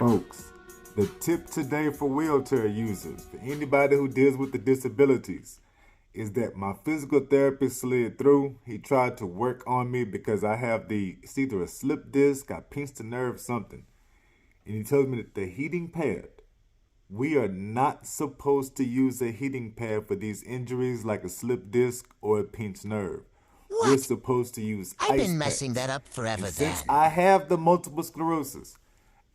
Folks, the tip today for wheelchair users, for anybody who deals with the disabilities, is that my physical therapist slid through. He tried to work on me because I have it's either a slip disc, I pinched a nerve, something. And he tells me that the heating pad, we are not supposed to use a heating pad for these injuries like a slip disc or a pinched nerve. What? We're supposed to use I've ice been messing packs. that up forever And since then. I have the multiple sclerosis,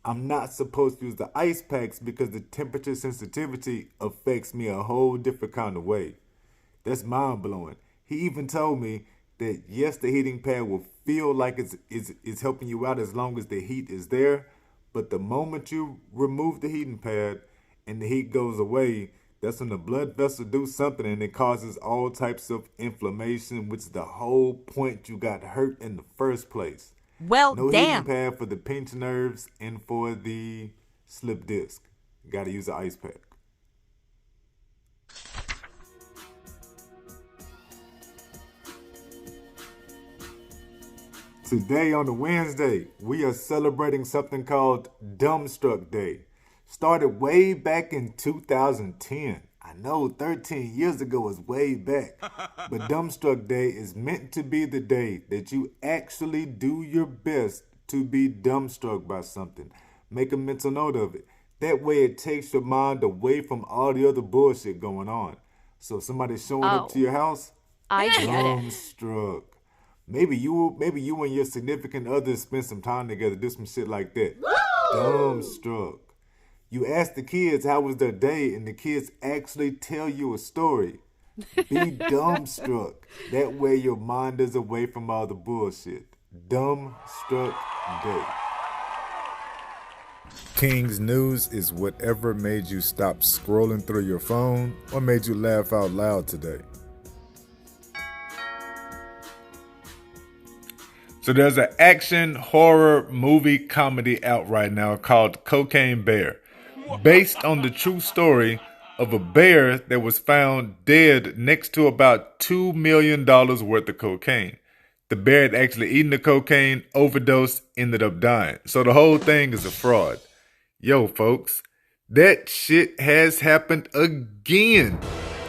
I'm not supposed to use the ice packs because the temperature sensitivity affects me a whole different kind of way. That's mind blowing. He even told me that yes, the heating pad will feel like it's helping you out as long as the heat is there, but the moment you remove the heating pad and the heat goes away, that's when the blood vessel do something and it causes all types of inflammation, which is the whole point you got hurt in the first place. Well, No heating damn. pad for the pinched nerves and for the slip disc. You gotta use an ice pack. Today on a Wednesday, we are celebrating something called Dumbstruck Day. Started way back in 2010. I know 13 years ago is way back. But Dumbstruck Day is meant to be the day that you actually do your best to be dumbstruck by something. Make a mental note of it. That way it takes your mind away from all the other bullshit going on. So if somebody's showing up to your house, I get it. dumbstruck. Maybe you and your significant other spend some time together, do some shit like that. Dumbstruck. You ask the kids how was their day, and the kids actually tell you a story. Be dumbstruck. That way your mind is away from all the bullshit. Dumbstruck Day. King's News is whatever made you stop scrolling through your phone or made you laugh out loud today. So there's an action horror movie comedy out right now called Cocaine Bear, based on the true story of a bear that was found dead next to about $2 million worth of cocaine. The bear had actually eaten the cocaine, overdosed, ended up dying. So the whole thing is a fraud. Yo, folks, that shit has happened again.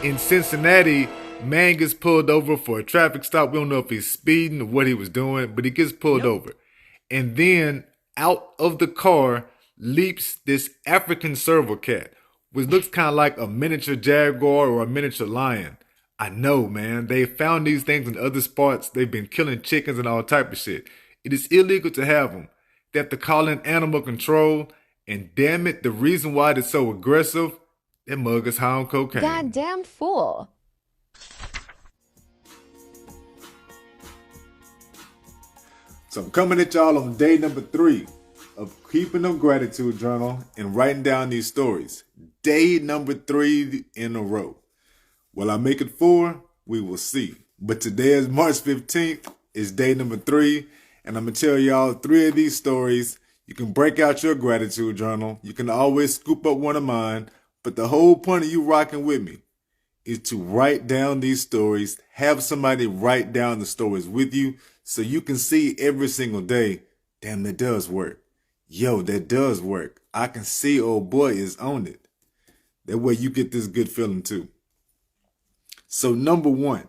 In Cincinnati, man gets pulled over for a traffic stop. We don't know if he's speeding or what he was doing, but he gets pulled over. And then out of the car leaps this African serval cat, which looks kind of like a miniature jaguar or a miniature lion. I know, man. They found these things in other spots. They've been killing chickens and all type of shit. It is illegal to have them. They have to call in animal control. And damn it, the reason why they're so aggressive, that mug is high on cocaine. Goddamn fool. So I'm coming at y'all on day number 3 of keeping a gratitude journal and writing down these stories. Day number 3 in a row. Will I make it 4? We will see. But today is March 15th. It's day number 3. And I'm going to tell y'all 3 of these stories. You can break out your gratitude journal. You can always scoop up one of mine. But the whole point of you rocking with me is to write down these stories. Have somebody write down the stories with you so you can see every single day, damn, that does work. Yo, that does work. I can see old boy is on it. That way you get this good feeling too. So number 1,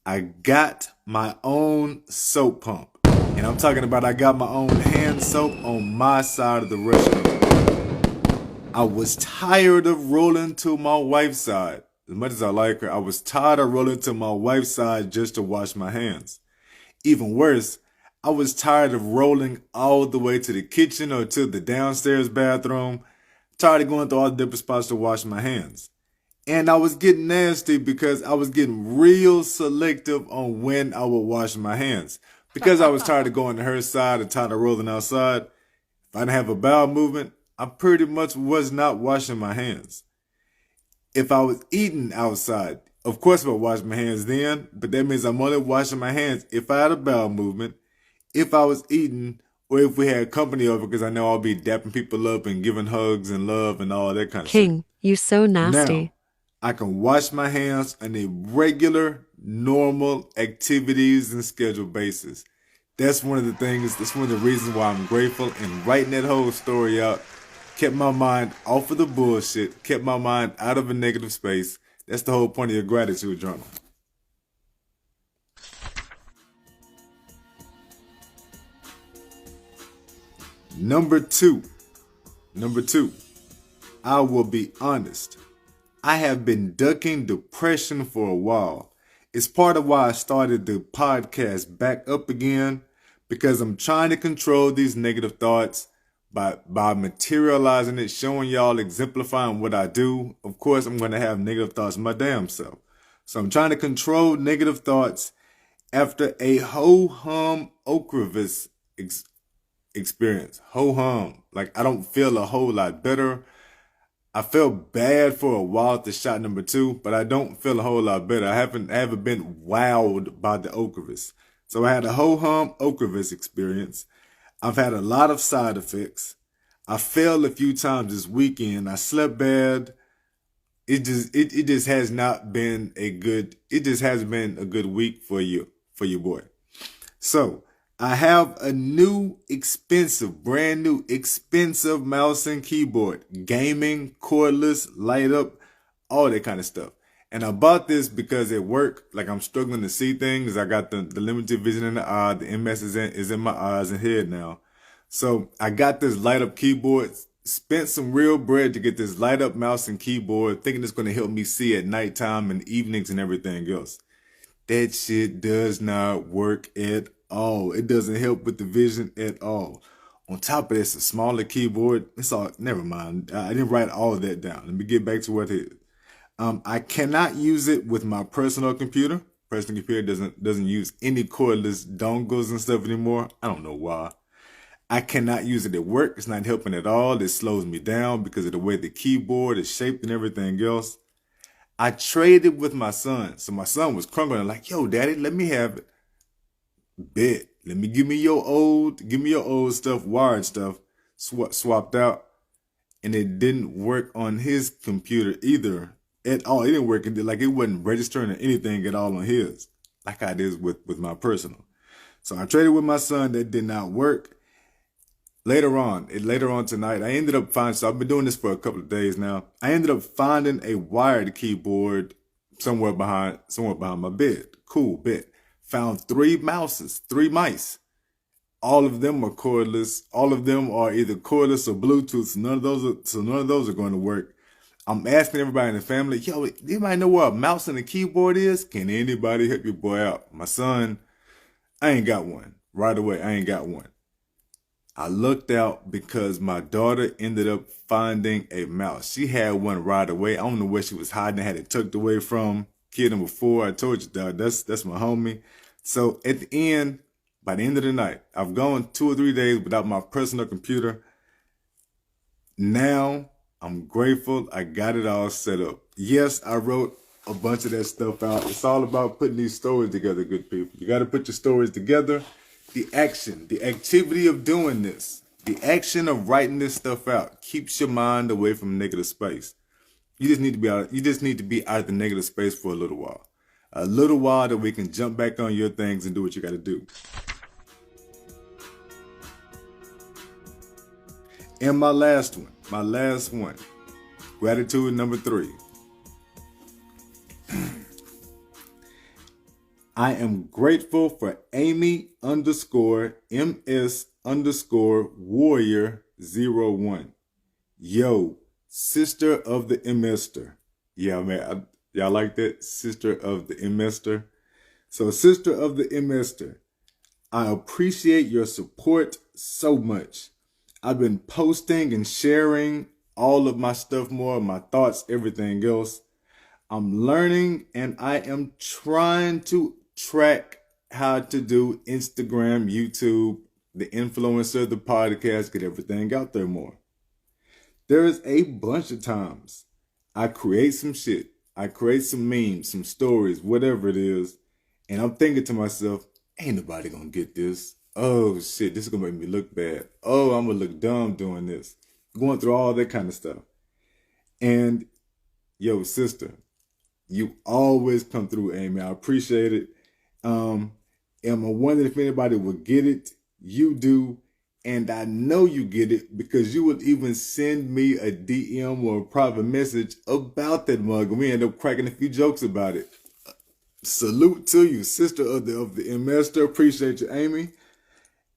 I got my own soap pump. And I'm talking about I got my own hand soap on my side of the restroom. I was tired of rolling to my wife's side. As much as I like her, I was tired of rolling to my wife's side just to wash my hands. Even worse, I was tired of rolling all the way to the kitchen or to the downstairs bathroom. Tired of going through all the different spots to wash my hands. And I was getting nasty because I was getting real selective on when I would wash my hands. Because I was tired of going to her side and tired of rolling outside. If I didn't have a bowel movement, I pretty much was not washing my hands. If I was eating outside, of course I would wash my hands then, but that means I'm only washing my hands if I had a bowel movement, if I was eating, or if we had company over, because I know I'll be dapping people up and giving hugs and love and all that kind of shit. King, you so nasty. Now, I can wash my hands on a regular, normal activities and schedule basis. That's one of the things, that's one of the reasons why I'm grateful. And writing that whole story out kept my mind off of the bullshit, kept my mind out of a negative space. That's the whole point of your gratitude journal. Number two, I will be honest. I have been ducking depression for a while. It's part of why I started the podcast back up again, because I'm trying to control these negative thoughts by materializing it, showing y'all, exemplifying what I do. Of course, I'm going to have negative thoughts my damn self. So I'm trying to control negative thoughts after a ho-hum Okravus experience. Ho-hum. Like, I don't feel a whole lot better. I felt bad for a while at the shot number 2, but I don't feel a whole lot better. I haven't been wowed by the Ocrevus. So I had a ho-hum Ocrevus experience. I've had a lot of side effects. I fell a few times this weekend. I slept bad. It just has not been a good, it just hasn't been a good week for your boy. So I have a brand new expensive mouse and keyboard, gaming, cordless, light up, all that kind of stuff. And I bought this because at work, like, I'm struggling to see things. I got the limited vision in the eye. The MS is in my eyes and head now. So I got this light up keyboard, spent some real bread to get this light up mouse and keyboard, thinking it's going to help me see at nighttime and evenings and everything else. That shit does not work at all. It doesn't help with the vision at all. On top of this, a smaller keyboard. It's all, never mind. I didn't write all of that down. Let me get back to what it is. I cannot use it with my personal computer. Personal computer doesn't use any cordless dongles and stuff anymore. I don't know why. I cannot use it at work. It's not helping at all. It slows me down because of the way the keyboard is shaped and everything else. I traded with my son. So my son was crumbling like, yo, daddy, let me have it. Bet. Give me your old stuff, wired stuff, swapped out. And it didn't work on his computer either at all. It didn't work. Like, it wasn't registering or anything at all on his, like I did with my personal. So I traded with my son. That did not work. Later on tonight, I ended up finding, so I've been doing this for a couple of days now. I ended up finding a wired keyboard somewhere behind my bed. Cool, bet. Found 3 mice. All of them are cordless. All of them are either cordless or Bluetooth. So none of those are going to work. I'm asking everybody in the family, yo, anybody know where a mouse and a keyboard is? Can anybody help your boy out? My son, I ain't got one. Right away, I ain't got one. I looked out because my daughter ended up finding a mouse. She had one right away. I don't know where she was hiding. I had it tucked away from. Kid number 4, I told you, dog, that's my homie. So by the end of the night, I've gone 2 or 3 days without my personal computer. Now I'm grateful I got it all set up. Yes, I wrote a bunch of that stuff out. It's all about putting these stories together, good people. You got to put your stories together. The action, the activity of doing this, the action of writing this stuff out keeps your mind away from negative space. You just need to be out of the negative space for a little while. A little while that we can jump back on your things and do what you got to do. And my last one, gratitude number 3. I am grateful for Amy_MS_warrior01. Yo, sister of the MSter. Yeah, man, y'all like that? Sister of the MSter. So, sister of the MSter, I appreciate your support so much. I've been posting and sharing all of my stuff more, my thoughts, everything else. I'm learning and I am trying to track how to do Instagram, YouTube, the influencer, the podcast, get everything out there more. There is a bunch of times I create some shit. I create some memes, some stories, whatever it is. And I'm thinking to myself, ain't nobody gonna get this. Oh shit, this is gonna make me look bad. Oh, I'm gonna look dumb doing this. Going through all that kind of stuff. And yo, sister, you always come through, Amy. I appreciate it. And I'm wondering if anybody will get it. You do. And I know you get it because you would even send me a DM or a private message about that mug. And we end up cracking a few jokes about it. Salute to you, sister of the investor. Appreciate you, Amy.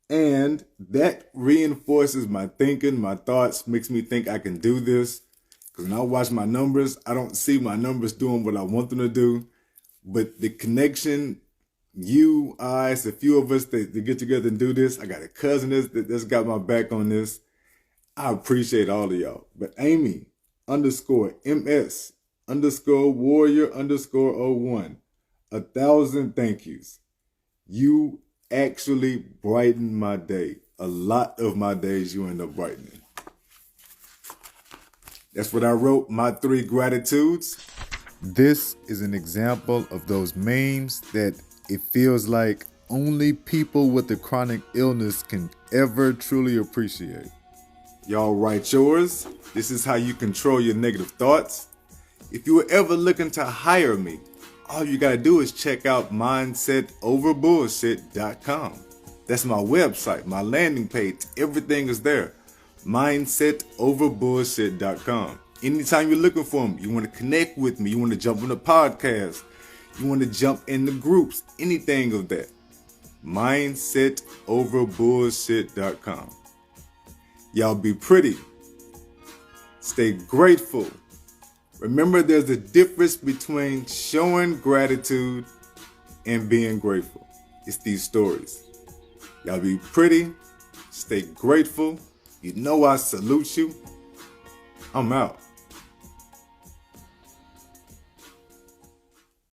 And that reinforces my thinking, my thoughts, makes me think I can do this. Because when I watch my numbers, I don't see my numbers doing what I want them to do. But the connection, it's a few of us that get together and do this. I got a cousin that's got my back on this. I appreciate all of y'all. But Amy _MS _warrior _01, 1,000 thank yous. You actually brighten my day. A lot of my days you end up brightening. That's what I wrote, my 3 gratitudes. This is an example of those memes that it feels like only people with a chronic illness can ever truly appreciate. Y'all write yours. This is how you control your negative thoughts. If you were ever looking to hire me, all you gotta do is check out mindsetoverbullshit.com. That's my website, my landing page. Everything is there. Mindsetoverbullshit.com. Anytime you're looking for me, you want to connect with me, you want to jump on the podcast, you want to jump in the groups, anything of that. Mindsetoverbullshit.com. Y'all be pretty. Stay grateful. Remember, there's a difference between showing gratitude and being grateful. It's these stories. Y'all be pretty. Stay grateful. You know I salute you. I'm out.